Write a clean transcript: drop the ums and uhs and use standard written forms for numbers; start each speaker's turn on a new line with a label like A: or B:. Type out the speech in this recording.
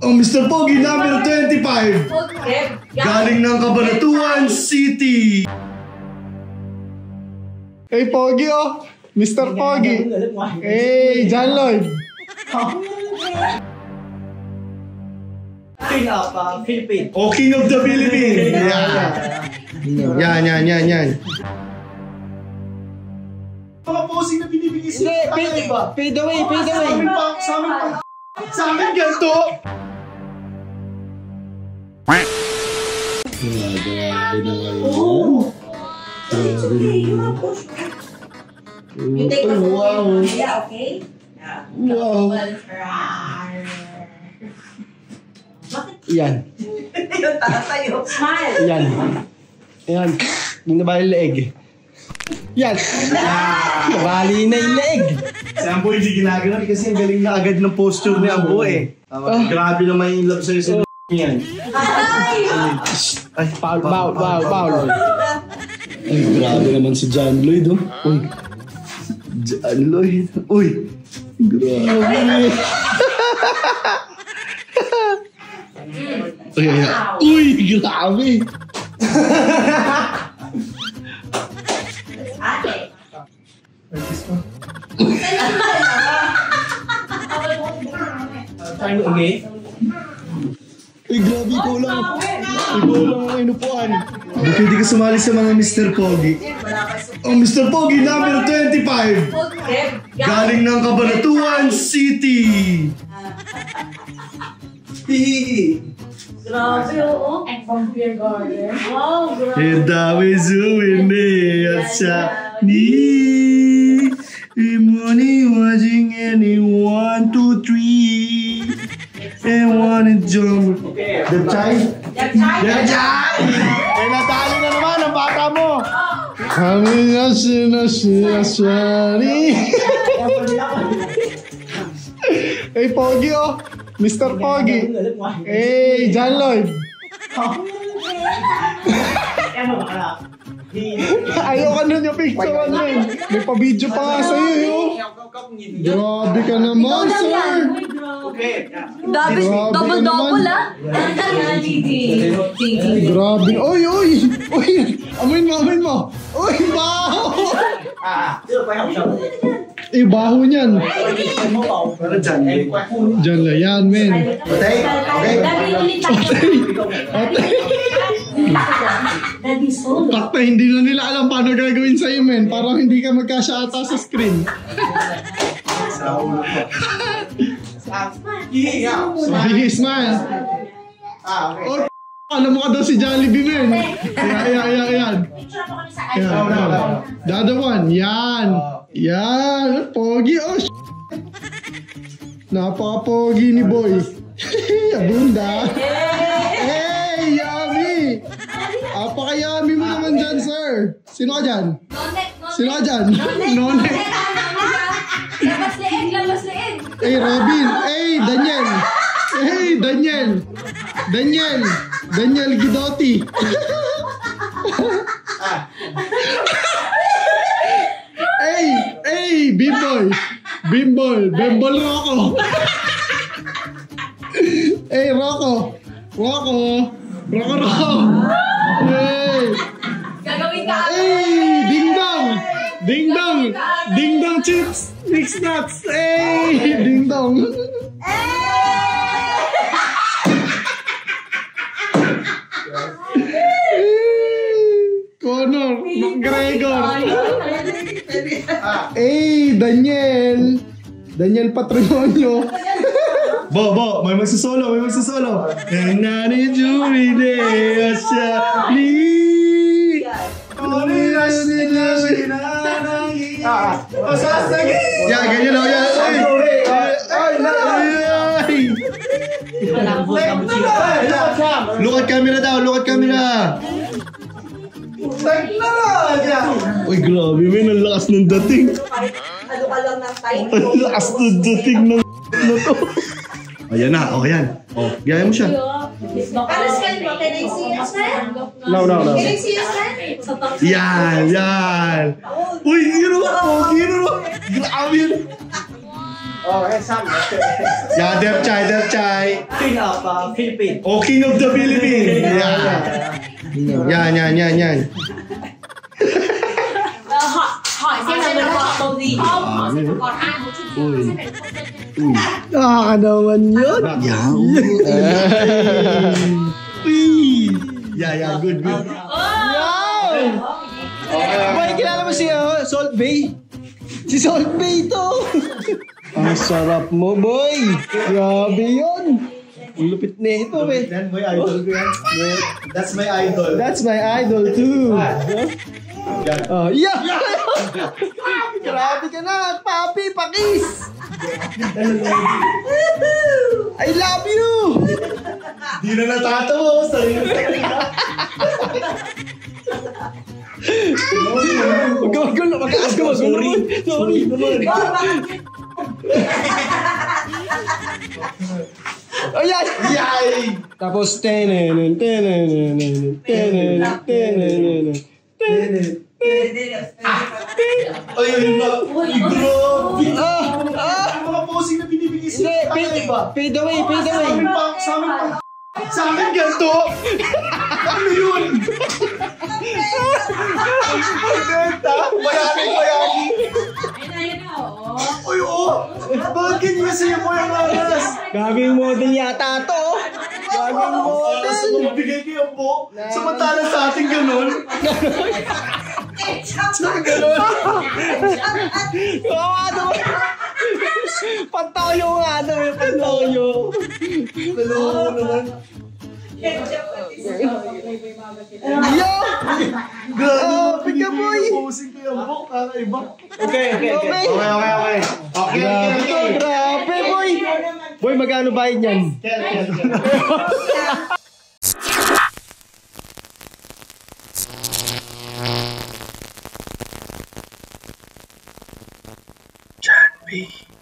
A: Ang Mr. Pogi number 25. Galing ng Cabanatuan City.
B: Hey, Pogi, oh. Mr. Pogi. Hey, John Lloyd.
C: King of Philippines.
A: Oh, King of the Philippines. Yan. Mga posing na binibigay sila.
B: Fade away.
A: Sa amin ganito.
D: You take the
A: wow.
D: Yeah, okay? Yeah.
A: Wow.
B: Yan.
D: Yung tatayo. Smile.
B: Yan. Yung nabali leeg. Yan. Nabali na yung leeg.
A: Si Ambo hindi ginagawa kasi ang galing na agad ng posture ni Ambo eh. Grabe naman yung love sa'yo sa yan.
B: Ay, foul.
A: Ay, grabe naman si John Lloyd, oh. Uy. John Lloyd. Uy. Grabe. Uy, grabe. Uy, grabe, ikaw lang ang inupuan. Buti di ka sumali sa mga Mr. Pogi. Ang Mr. Pogi number 25. Galing ng Cabanatuan City.
D: Grabe, oo. And from Beer Garden. Wow, grabe.
A: Dawi zuwinde at siya ni money watching any 1, 2, 3 and one and jump. The child.
B: Ay, natalo na naman ang bata mo. Kami na sinasari. Hey, Pogi, oh. Mr. Pogi. Hey, John Lloyd. Ayoko nun yung picture ano eh. May pa-video pa nga sa'yo eh. Grabe ka naman, sir.
D: Double ah.
B: Grabe. Oy. Amoy mo. Uy, baho. Baho niyan.
A: Pero John Lloyd.
B: Diyan lang yan, men.
A: Okay.
B: Takta, hindi na nila alam paano gagawin sa'yo, men. Parang hindi ka magkasya ata sa screen. Sige, smile. Oh, alam mo ka daw si Jollibee, men. Yan. The other one. Yan. Pogi, oh, napaka-pogi ni boy. Abunda. Hey, yummy. Apaka-yummy mo naman dyan, sir. Sino ka dyan? Nonek.
D: Labas leeg.
B: Hey, Robin. Hey, Daniel Guidotti. Hey, Bimbol Rocco. Hey, Rocco. Hey.
D: Gagawin ka.
B: Hey, Ding Dong chips, mixed nuts. Hey, Ding Dong. Connor McGregor. Hey, Daniel Patrimonio.
A: Bo, may magsasolo. Nani Julie de Asya ni. Ya, ganyan lang yan. Look at camera daw, Uy, grabe, may nalakas ng dating.
D: Ano ka lang ng time?
A: Ang lakas ng dating ng na to. Ayan na, yan. Gaya mo siya.
D: Ano scan mo? Can I see your scan?
B: No.
D: Can I see your scan?
A: Yan. Uy, Pogi. Grabe yun. Yeah, Dep Chai.
C: King of Philippines.
A: Oh, King of the Philippines. Yeah. Yan.
D: Hỏi xem là mình gọi màu gì không? Họ sẽ phải còn ai một chút xíu sẽ phải không tên.
B: Nakakanaman yun.
A: Yeah, good.
C: Boy, kilala mo si Salt Bay?
B: Si Salt Bay to. Ang sarap mo, boy. Grabe yun. Ang lupit na ito, eh.
A: Yan, boy, idol ko yan. That's my idol.
B: That's my idol, too. Oh, yeah! Grabe ka na, papi, pakis! I love you!
A: Di na natatawa. Sarili.
B: Mag-aas ka, sorry. Ayan!
A: Yay!
B: Tapos, tenenen.
A: Ay, yun na. Uy, grabe. Yung mga posing na binibigay sila.
B: Fade away.
A: Sa akin ganito. Ano yun? Bayani.
D: Ayun na, oo.
A: Uy, bakit ganyan sa'yo mo yung aras?
B: Gagawing model yata to. Gagawing model.
A: Aras mo magbigay kayo po. Samantalang sa ating ganun.
B: Oo, ano? Pantoyo nga daw yung pantoyo.
A: Dalawa mo naman.
B: Yo!
A: Grabe,
B: Pika boy!
A: posing kayo po. Kakaiba.
C: Okay.
B: Grabe, boy! Boy, magkano bayad niyan?